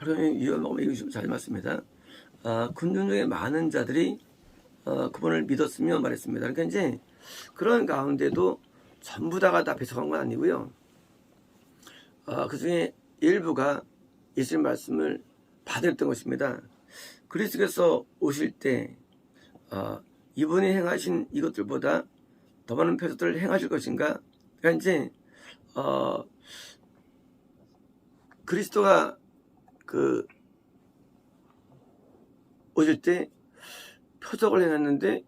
하나님 이런 너무 잘 맞습니다. 군중 중에 많은 자들이 그분을 믿었으며 말했습니다. 그러니까 이제 그런 가운데도 전부 다가 다 배척한 건 아니고요. 그 중에 일부가 예수님 말씀을 받았던 것입니다. 그리스도께서 오실 때 이분이 행하신 이것들보다 더 많은 표적들을 행하실 것인가? 그러니까 이제 그리스도가 오실 때 표적을 행했는데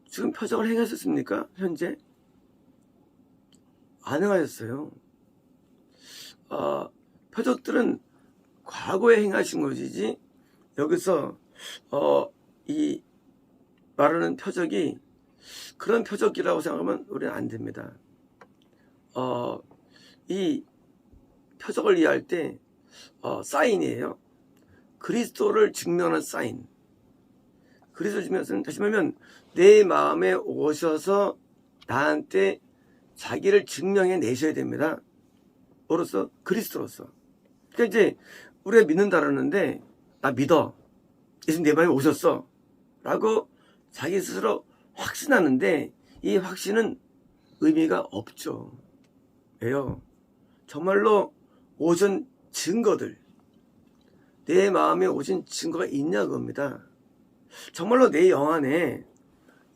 지금 표적을 행했었습니까? 현재 안 행하셨어요. 표적들은 과거에 행하신 것이지 여기서 이 말하는 표적이 그런 표적이라고 생각하면 우리는 안 됩니다. 이 표적을 이해할 때 사인이에요. 그리스도를 증명하는 사인. 그리스도를 증명하는, 다시 말하면 내 마음에 오셔서 나한테 자기를 증명해 내셔야 됩니다. 뭐로서? 그리스도로서. 그러니까 이제 우리가 믿는다라는데 나 믿어. 예수님 내 마음에 오셨어. 라고 자기 스스로 확신하는데 이 확신은 의미가 없죠. 왜요? 정말로 오신 증거들, 내 마음에 오신 증거가 있냐 그겁니다. 정말로 내 영 안에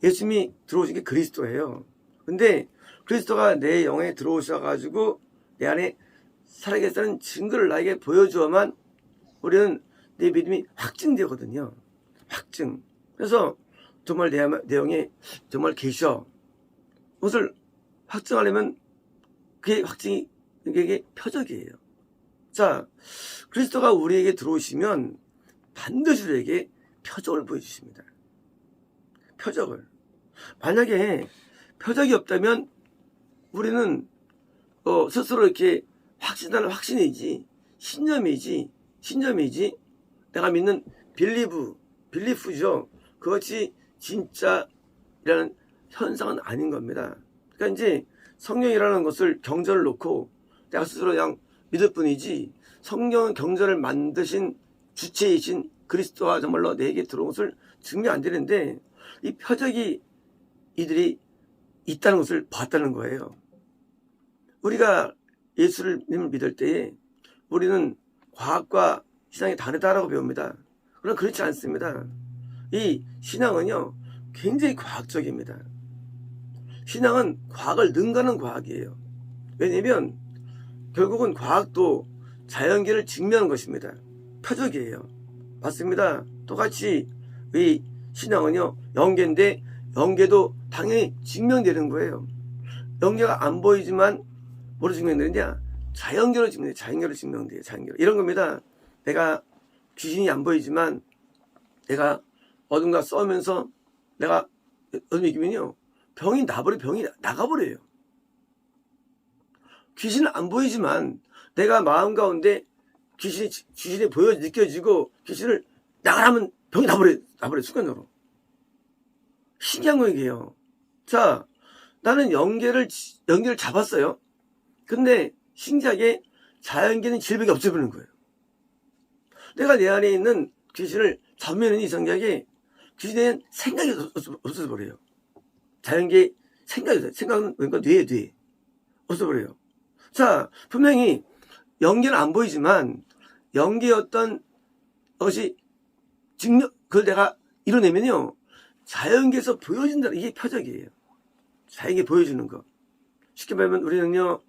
예수님이 들어오신 게 그리스도예요. 근데 그리스도가 내 영에 들어오셔가지고 내 안에 살아계시다는 증거를 나에게 보여주어만 우리는 내 믿음이 확증되거든요. 확증. 그래서 정말 내 영에 정말 계셔. 그것을 확증하려면 그게 확증이, 그게 표적이에요. 자, 그리스도가 우리에게 들어오시면 반드시 우리에게 표적을 보여주십니다. 표적을. 만약에 표적이 없다면 우리는 스스로 이렇게 확신하는 확신이지, 신념이지, 내가 믿는 빌리프죠. 그것이 진짜라는 현상은 아닌 겁니다. 그러니까 이제 성경이라는 것을 경전을 놓고 내가 스스로 그냥 믿을 뿐이지, 성경은 경전을 만드신 주체이신 그리스도와 정말로 내게 들어온 것을 증명 안 되는데 이 표적이 이들이 있다는 것을 봤다는 거예요. 우리가 예수를 믿을 때에 우리는 과학과 신앙이 다르다라고 배웁니다. 그러나 그렇지 않습니다. 이 신앙은요 굉장히 과학적입니다. 신앙은 과학을 능가하는 과학이에요. 왜냐하면 결국은 과학도 자연계를 증명하는 것입니다. 표적이에요. 맞습니다. 똑같이 이 신앙은요 영계인데 영계도 당연히 증명되는 거예요. 영계가 안 보이지만 뭐로 증명되느냐? 자연계로 증명돼요. 자연계로 증명돼요. 자연계로. 이런 겁니다. 내가 귀신이 안 보이지만 내가 어딘가 싸우면서 내가 어둠 이기면요 병이 나가버려요. 귀신은 안 보이지만 내가 마음 가운데 귀신이 보여 느껴지고 귀신을 나가라면 병이 나버려요. 순간적으로. 신기한 거예요. 자, 나는 영계를 잡았어요. 근데 신기하게 자연계는 질병이 없어버리는 거예요. 내가 내 안에 있는 귀신을 잡으면 이상하게 귀신에 대한 생각이 없어져버려요. 자연계 생각은 그러니까 뇌 없어버려요. 자, 분명히 영계는 안 보이지만 영계의 어떤 것이 그걸 내가 이뤄내면요 자연계에서 보여진다. 이게 표적이에요. 자연계 보여주는 거. 쉽게 말하면 우리는요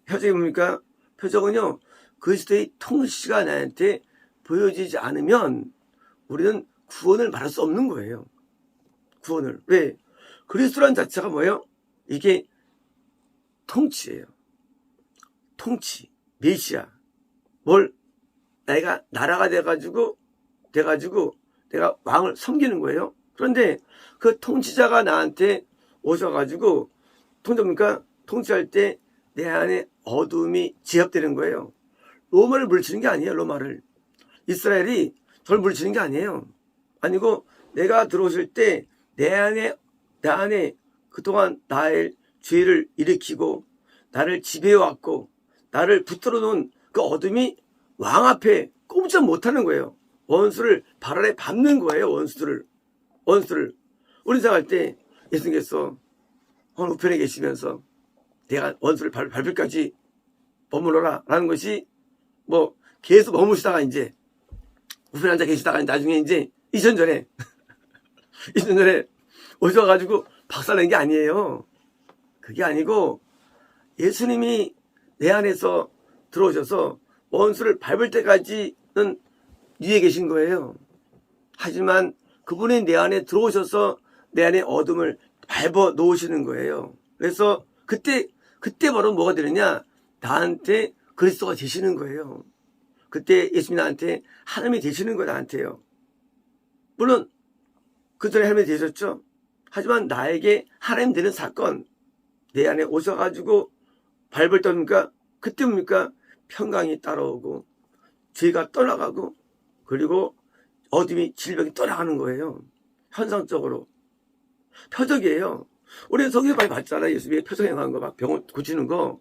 표적이 뭡니까? 표적은요 그리스도의 통치가 나한테 보여지지 않으면 우리는 구원을 받을 수 없는 거예요. 구원을. 왜? 그리스도란 자체가 뭐예요? 이게 통치예요. 통치, 메시아. 내가 나라가 돼가지고 내가 왕을 섬기는 거예요. 그런데 그 통치자가 나한테 오셔가지고 통치할 때 내 안에 어둠이 제압되는 거예요. 로마를 물리치는 게 아니에요. 로마를. 이스라엘이 저를 물리치는 게 아니에요. 아니고 내가 들어오실 때 내 안에 그동안 나의 죄를 일으키고 나를 지배해왔고 나를 붙들어 놓은 그 어둠이 왕 앞에 꼼짝 못하는 거예요. 원수를 발 아래 밟는 거예요. 원수를. 우리 생각할 때 예수님께서 어느 우편에 계시면서 내가 원수를 밟을까지 머물러라 라는 것이 뭐 계속 머무시다가 이제 우편에 앉아 계시다가 나중에 이제 2000년 전에 2000년 전에 오셔가지고 박살낸 게 아니에요. 그게 아니고 예수님이 내 안에서 들어오셔서 원수를 밟을 때까지는 위에 계신 거예요. 하지만 그분이 내 안에 들어오셔서 내 안에 어둠을 밟아 놓으시는 거예요. 그래서 그때 바로 뭐가 되느냐? 나한테 그리스도가 되시는 거예요. 그때 예수님이 나한테 하나님이 되시는 거예요. 나한테요. 물론 그 전에 하나님이 되셨죠. 하지만 나에게 하나님 되는 사건, 내 안에 오셔가지고 밟을 때 뭡니까? 그때 뭡니까? 평강이 따라오고 죄가 떠나가고 그리고 어둠이 질병이 떠나가는 거예요. 현상적으로. 표적이에요. 우리는 성경 많이 봤잖아요. 예수님이 표적 행하는 거, 막 병원 고치는 거.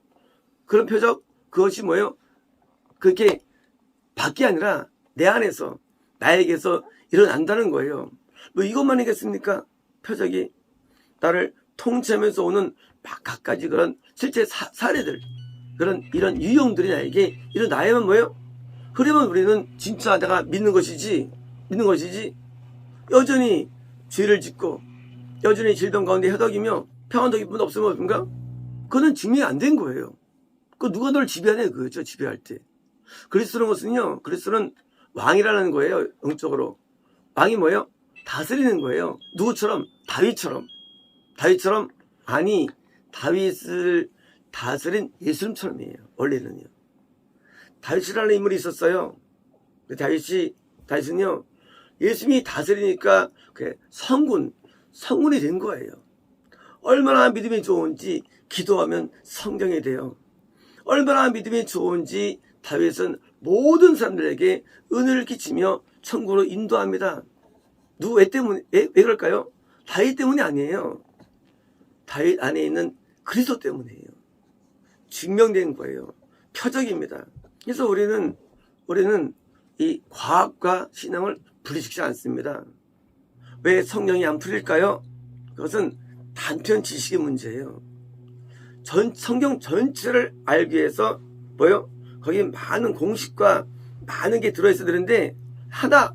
그런 표적, 그것이 뭐예요? 그게 밖이 아니라 내 안에서, 나에게서 일어난다는 거예요. 뭐 이것만이겠습니까? 표적이. 나를 통치하면서 오는 막 갖가지 그런 실제 사례들, 이런 유형들이 나에게 일어나야만 뭐예요? 그러면 우리는 진짜 내가 믿는 것이지, 여전히 죄를 짓고, 여전히 질병 가운데 허덕이며 평안도 기쁨도 없으면 뭔가? 그거는 증명이 안 된 거예요. 그 누가 너를 지배하냐 그거죠. 지배할 때. 그리스도는 것은요. 그리스도는 왕이라는 거예요. 영적으로. 왕이 뭐예요? 다스리는 거예요. 누구처럼? 다윗처럼. 아니 다윗을 다스린 예수님처럼이에요. 원래는요. 다윗이라는 인물이 있었어요. 다윗은요. 예수님이 다스리니까 성군이 된 거예요. 얼마나 믿음이 좋은지 기도하면 성경이 돼요. 얼마나 믿음이 좋은지 다윗은 모든 사람들에게 은혜를 끼치며 천국으로 인도합니다. 왜 그럴까요? 다윗 때문이 아니에요. 다윗 안에 있는 그리스도 때문이에요. 증명된 거예요. 표적입니다. 그래서 우리는 이 과학과 신앙을 분리시키지 않습니다. 왜 성경이 안 풀릴까요? 그것은 단편 지식의 문제예요. 성경 전체를 알기 위해서 뭐요? 거기 많은 공식과 많은 게 들어있어야 되는데 하나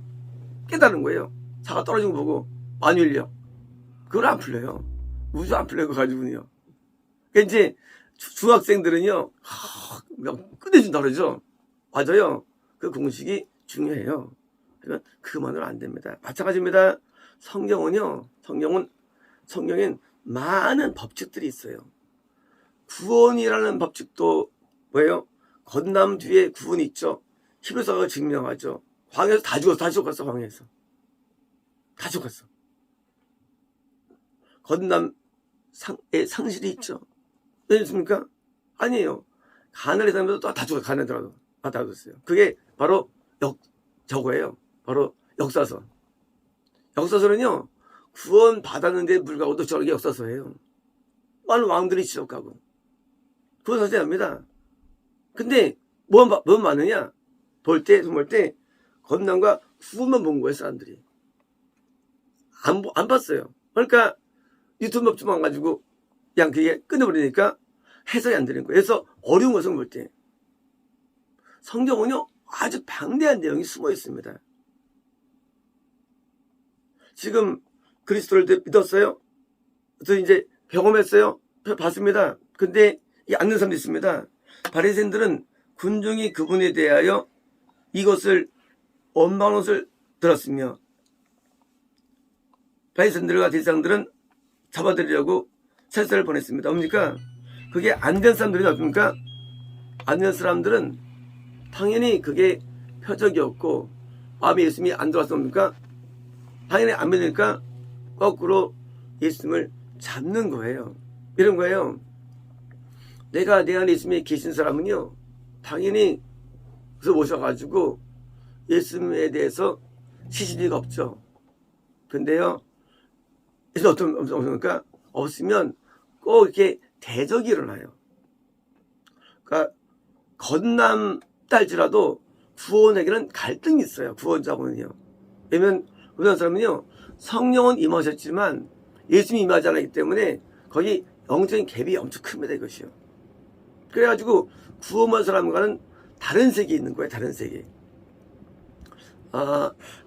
깨달은 거예요. 차가 떨어진 거 보고 만유인력. 그걸 안 풀려요. 우주 안 풀려요. 그거 가지고는요. 그러니까 이제 중학생들은요. 끝내준다 그러죠. 맞아요. 그 공식이 중요해요. 하지만 그것만으로 안 됩니다. 마찬가지입니다. 성경엔 많은 법칙들이 있어요. 구원이라는 법칙도 뭐예요? 건남 뒤에 구원이 있죠. 히브리서가 증명하죠. 광야에서 다 죽었어. 광야에서. 다 죽었어. 건남 상실이 있죠. 왜 있습니까? 아니에요. 가나안에 살면서 다 죽어요. 가나안에 들어가도. 다 죽었어요. 그게 바로 저거예요. 바로 역사서. 역사서는요. 구원 받았는데 불구하고도 저게 역사서예요. 많은 왕들이 지옥가고. 그건 사실합니다. 근데 뭐만 많으냐? 볼 때 건남과 구원만 본 거예요. 사람들이. 안 봤어요. 그러니까 유튜브 법칙만 가지고 그냥 그게 끊어버리니까 해석이 안 되는 거예요. 그래서 어려운 것을 볼 때 성경은요. 아주 방대한 내용이 숨어 있습니다. 지금 그리스도를 믿었어요. 그래서 이제 경험했어요. 봤습니다. 근데 안 믿는 사람도 있습니다. 바리새인들은 군중이 그분에 대하여 이것을 원망한 것을 들었으며 바리새인들과 대제사장들은 잡아들이려고 철사를 보냈습니다. 뭡니까? 그게 안 된 사람들이 어떻습니까? 안 된 사람들은 당연히 그게 표적이었고 마음에 예수님이 안 들어왔습니까? 당연히 안 믿으니까 거꾸로 예수님을 잡는 거예요. 이런 거예요. 내가 내 안에 예수님이 계신 사람은요. 당연히 그래서 모셔가지고 예수님에 대해서 시실 리가 없죠. 근데요. 그래서 없습니까? 없으면 꼭 이렇게 대적이 일어나요. 그러니까 건남 딸지라도 구원에게는 갈등이 있어요. 구원자고는요. 왜냐면 어떤 사람은요, 성령은 임하셨지만 예수님이 임하지 않았기 때문에 거기 영적인 갭이 엄청 큽니다. 이것이요. 그래가지고 구원받은 사람과는 다른 세계에 있는 거예요. 다른 세계.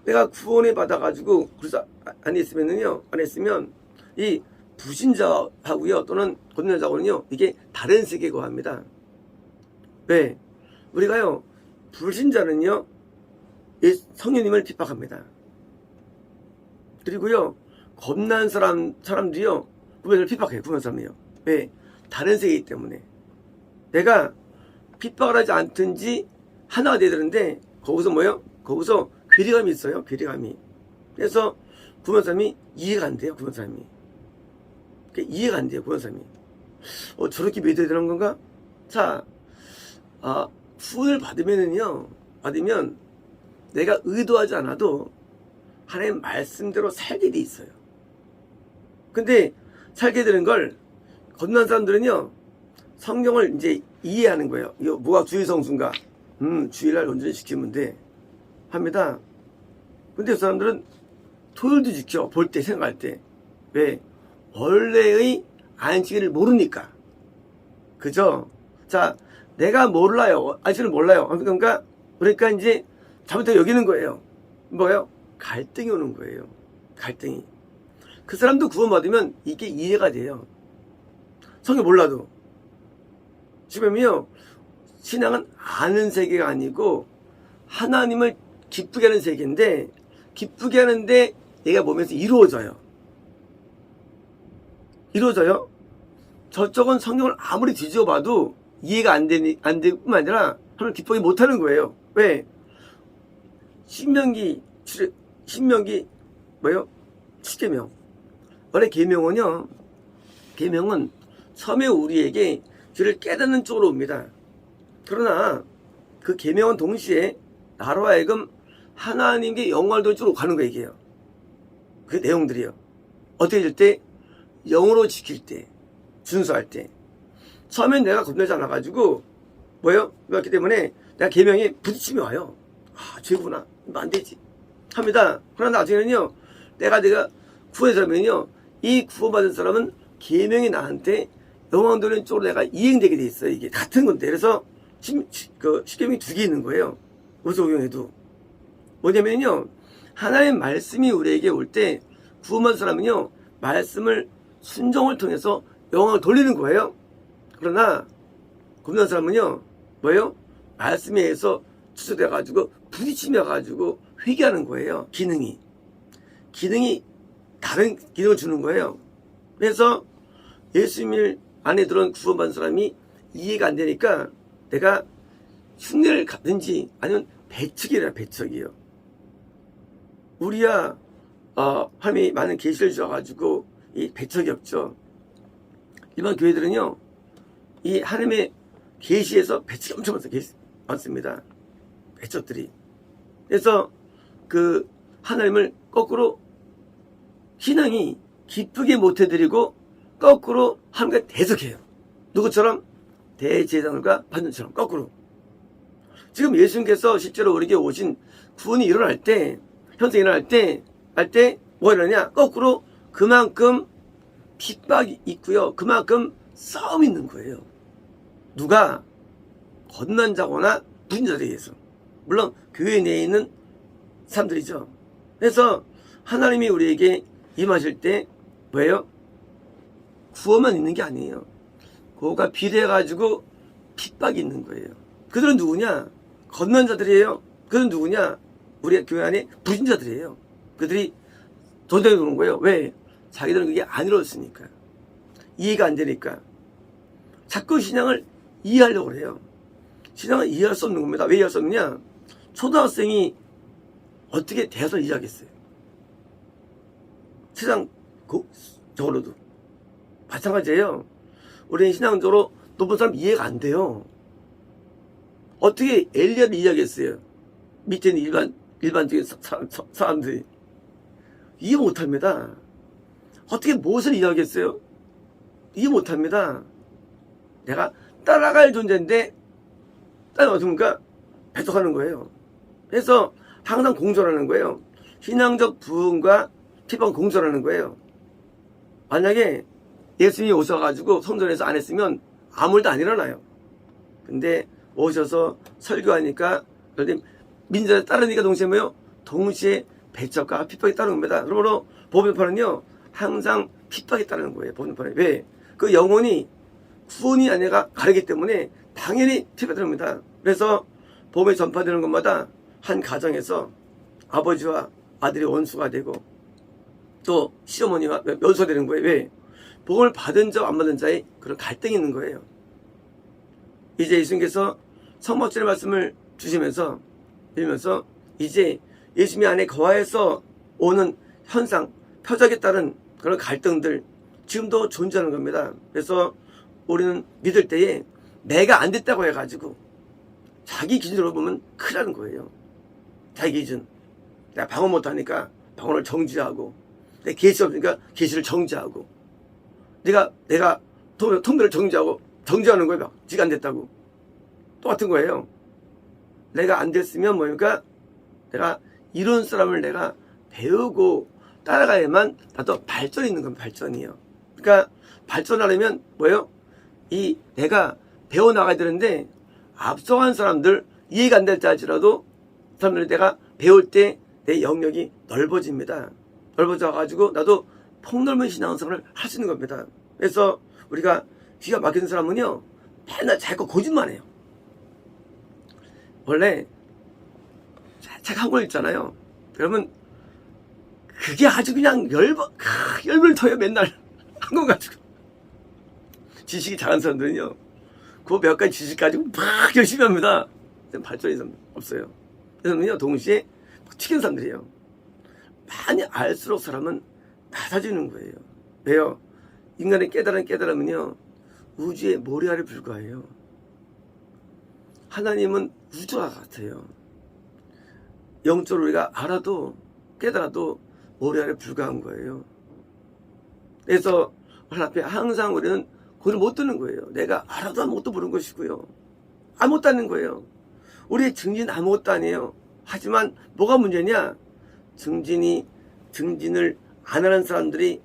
내가 구원을 받아가지고 그래서 안에 있으면 이 부신자하고요, 또는 거듭난 자고는요, 이게 다른 세계고 합니다. 왜? 우리가요, 불신자는요, 성령님을 핍박합니다. 그리고요, 겁난 사람들이요, 구원을 핍박해요. 구원 사람이요. 왜? 다른 세계이기 때문에. 내가 핍박을 하지 않든지 하나가 돼야 되는데, 거기서 뭐요? 거기서 괴리감이 있어요. 괴리감이. 그래서 구원 사람이 이해가 안 돼요. 구원 사람이. 이해가 안 돼요. 구원 사람이. 저렇게 믿어야 되는 건가? 자, 구원을 받으면 내가 의도하지 않아도 하나님 말씀대로 살게 돼 있어요. 근데 살게 되는 걸 거듭난 사람들은요, 성경을 이제 이해하는 거예요. 이거 뭐가 주일 성수인가? 주일날 온전히 지키면 돼. 합니다. 근데 그 사람들은 토요일도 지켜. 볼 때, 생각할 때. 왜? 원래의 안식일을 모르니까. 그죠? 자, 내가 몰라요. 안식일을 몰라요. 그러니까 이제 잘못해 여기는 거예요. 뭐예요? 갈등이 오는 거예요. 갈등이. 그 사람도 구원받으면 이게 이해가 돼요. 성경 몰라도. 지금요, 신앙은 아는 세계가 아니고 하나님을 기쁘게 하는 세계인데, 기쁘게 하는데 얘가 몸에서 이루어져요. 저쪽은 성경을 아무리 뒤져봐도 이해가 안 될 뿐만 아니라 하나님을 기쁘게 못하는 거예요. 왜? 신명기 뭐요? 7계명. 원래 계명은 처음에 우리에게 죄를 깨닫는 쪽으로 옵니다. 그러나 그 계명은 동시에 나로 하여금 하나님께 영광을 돌릴 쪽으로 가는 거예요. 이게요. 그 내용들이요. 어떻게 될 때? 영으로 지킬 때, 준수할 때. 처음엔 내가 겁나지 않아가지고 뭐예요? 그렇기 때문에 내가 계명에 부딪힘이 와요. 죄구나. 이거 안 되지. 합니다. 그러나 나중에는요, 내가 구원했으면요, 이 구원받은 사람은 계명이 나한테 영광 돌리는 쪽으로 내가 이행되게 돼 있어요. 이게 같은 건데. 그래서 십계명이 두 개 있는 거예요. 오소경에도. 뭐냐면요, 하나님의 말씀이 우리에게 올 때 구원받은 사람은요, 말씀을 순종을 통해서 영광을 돌리는 거예요. 그러나 겁난 사람은요, 뭐예요? 말씀에 의해서 추적돼가지고 부딪히며가지고 회개하는 거예요. 기능이 다른 기능을 주는 거예요. 그래서 예수님 안에 들어온 구원받은 사람이 이해가 안 되니까 내가 흉내를 갖든지 아니면 배척이에요. 우리야 하나님이 많은 계시를 주셔가지고 이 배척이 없죠. 일반 교회들은요, 이 하나님의 계시에서 배척이 엄청 많습니다. 배척들이. 그래서 그 하나님을 거꾸로 신앙이 기쁘게 못해드리고 거꾸로 하나님과 대적해요. 누구처럼? 대제사장과 반전처럼 거꾸로. 지금 예수님께서 실제로 우리에게 오신 구원이 일어날 때, 현생이 일어날 때, 뭐 일어나냐? 거꾸로 그만큼 핍박이 있고요. 그만큼 싸움이 있는 거예요. 누가? 거듭난 자거나 불신자들에 의해서. 물론 교회 내에 있는 사람들이죠. 그래서 하나님이 우리에게 임하실 때 뭐예요? 구원만 있는 게 아니에요. 그거가 비례해가지고 핍박이 있는 거예요. 그들은 누구냐? 거듭난 자들이에요. 그들은 누구냐? 우리 교회 안에 불신자들이에요. 그들이 도전해 오는 거예요. 왜? 자기들은 그게 안 이루어졌으니까. 이해가 안 되니까. 자꾸 신앙을 이해하려고 해요. 신앙을 이해할 수 없는 겁니다. 왜 이해할 수 없느냐? 초등학생이 어떻게 대화를 이해하겠어요? 세상적으로도. 마찬가지예요. 우리는 신앙적으로 높은 사람 이해가 안 돼요. 어떻게 엘리야를 이해하겠어요? 밑에 있는 일반적인 사람들이. 이해 못합니다. 어떻게 무엇을 이해하겠어요? 이해 못합니다. 내가 따라갈 존재인데 따라가니까 배척하는 거예요. 그래서 항상 공존하는 거예요. 신앙적 부흥과 핍박은 공존하는 거예요. 만약에 예수님이 오셔가지고 성전에서 안 했으면 아무 일도 안 일어나요. 근데 오셔서 설교하니까 민자에 따르니까 동시에 뭐요? 동시에 배척과 핍박이 따르는 겁니다. 그러므로 복음전파는요 항상 핍박이 따르는 거예요. 복음전파는 왜? 그 영혼이 구원이 아니라 가르기 때문에 당연히 핍박이 따릅니다. 그래서 복음이 전파되는 것마다 한 가정에서 아버지와 아들이 원수가 되고 또 시어머니와 연수가 되는 거예요. 왜? 복음을 받은 자와 안 받은 자의 그런 갈등이 있는 거예요. 이제 예수님께서 성막절의 말씀을 주시면서 이러면서 이제 예수님 안에 거하여서 오는 현상, 표적에 따른 그런 갈등들 지금도 존재하는 겁니다. 그래서 우리는 믿을 때에 내가 안 됐다고 해가지고 자기 기준으로 보면 큰일 나는 거예요. 자기 기준. 내가 방언 못하니까 방언을 정지하고 내 계시 없으니까 계시를 정지하고 내가 통배를 정지하는 거예요. 막. 지가 안 됐다고. 똑같은 거예요. 내가 안 됐으면 뭡니까? 내가 이런 사람을 내가 배우고 따라가야만 나도 발전이 있는 건 발전이에요. 그러니까 발전하려면 뭐예요? 내가 배워나가야 되는데 앞서간 사람들 이해가 안 될지 알지라도 사람들 내가 배울 때 내 영역이 넓어집니다. 넓어져가지고 나도 폭넓은 신앙생활을 할 수 있는 겁니다. 그래서 우리가 귀가 막히는 사람은요 맨날 자꾸 거짓말 해요. 원래 책 한 권 읽잖아요. 여러분 그게 아주 그냥 열을 터요. 맨날 한 권 가지고. 지식이 작은 사람들은요 그 몇 가지 지식 가지고 막 열심히 합니다. 발전이 없어요. 그래서는요 동시에 튀긴 사람들이에요. 많이 알수록 사람은 낮아지는 거예요. 왜요? 인간의 깨달음은요 우주의 모래알에 불과해요. 하나님은 우주와 같아요. 영적으로 우리가 알아도 깨달아도 모래알에 불과한 거예요. 그래서 하나님 앞에 항상 우리는 그걸 못 듣는 거예요. 내가 알아도 아무것도 모르는 것이고요. 아무것도 아닌 거예요. 우리의 증진 아무것도 아니에요. 하지만 뭐가 문제냐? 증진을 안 하는 사람들이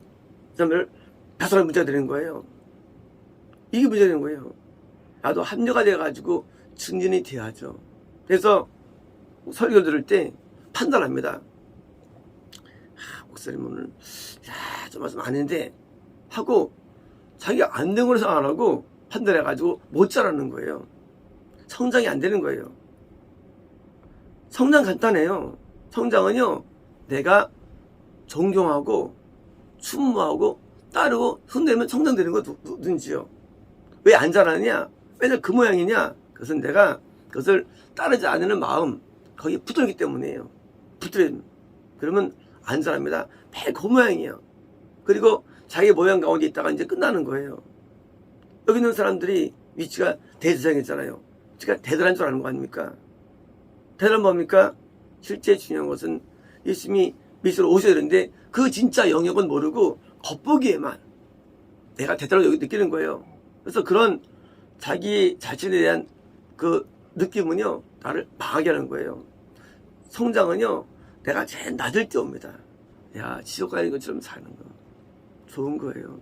다소한 문제가 되는 거예요. 이게 문제가 되는 거예요. 나도 합류가 돼가지고 증진이 돼야죠. 그래서 설교 들을 때 판단합니다. 목사님 오늘 좀 말씀 안 했는데 하고 자기가 안 된 걸 생각 안 하고 판단해가지고 못 자라는 거예요. 성장이 안 되는 거예요. 성장 간단해요. 성장은요 내가 존경하고 추모하고 따르고 손대면 성장되는 거 누군지요. 왜 안 자라느냐? 왜냐 그 모양이냐? 그것은 내가 그것을 따르지 않는 마음 거기에 붙어있기 때문이에요. 붙들림. 그러면 안 자랍니다. 매일 그 모양이에요. 그리고 자기 모양 가운데 있다가 이제 끝나는 거예요. 여기 있는 사람들이 위치가 대지상이잖아요. 그러니까 대단한 줄 아는 거 아닙니까? 대단한 뭡니까? 실제 중요한 것은 예수님이 미스로 오셔야 되는데 그 진짜 영역은 모르고 겉보기에만 내가 대단하다고 여기 느끼는 거예요. 그래서 그런 자기 자신에 대한 그 느낌은요 나를 망하게 하는 거예요. 성장은요 내가 제일 낮을 때 옵니다. 야 지옥 가는 것처럼 사는 거 좋은 거예요.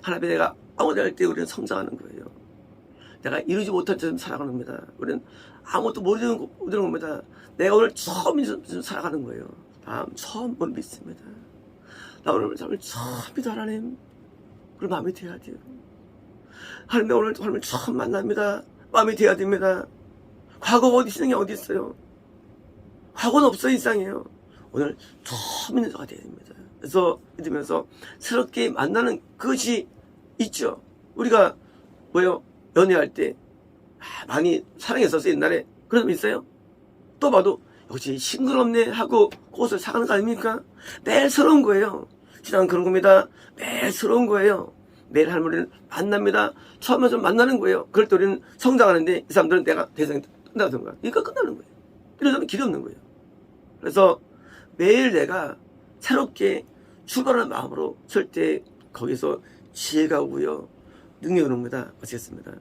하나님의 내가 아무것도 할 때 우리는 성장하는 거예요. 내가 이루지 못할 때 살아가는 겁니다. 우리는 아무것도 모르는 겁니다. 내가 오늘 처음 살아가는 거예요. 처음 뭘 믿습니다. 나 오늘 처음 믿어 하나님. 그럼 마음이 돼야 돼요. 하나님 오늘 처음 만납니다. 마음이 돼야 됩니다. 과거가 어디 있는 게 어디 있어요? 과거는 없어 이상해요. 오늘 처음 있는 자가 돼야 됩니다. 그래서 믿으면서 새롭게 만나는 그것이 있죠. 우리가 뭐요? 연애할 때 많이 사랑했었어요 옛날에. 그런 분 있어요? 또 봐도 역시 싱그럽네 하고 꽃을 사가는 거 아닙니까? 매일 새로운 거예요. 신앙은 그런 겁니다. 매일 새로운 거예요. 매일 할머니를 만납니다. 처음에 좀 만나는 거예요. 그럴 때 우리는 성장하는데 이 사람들은 내가 대상이 끝나던가. 그러니까 끝나는 거예요. 이런 사람은 길이 없는 거예요. 그래서 매일 내가 새롭게 출발하는 마음으로 설 때 거기서 지혜가 오고요. 능력이 옵니다. 마치겠습니다.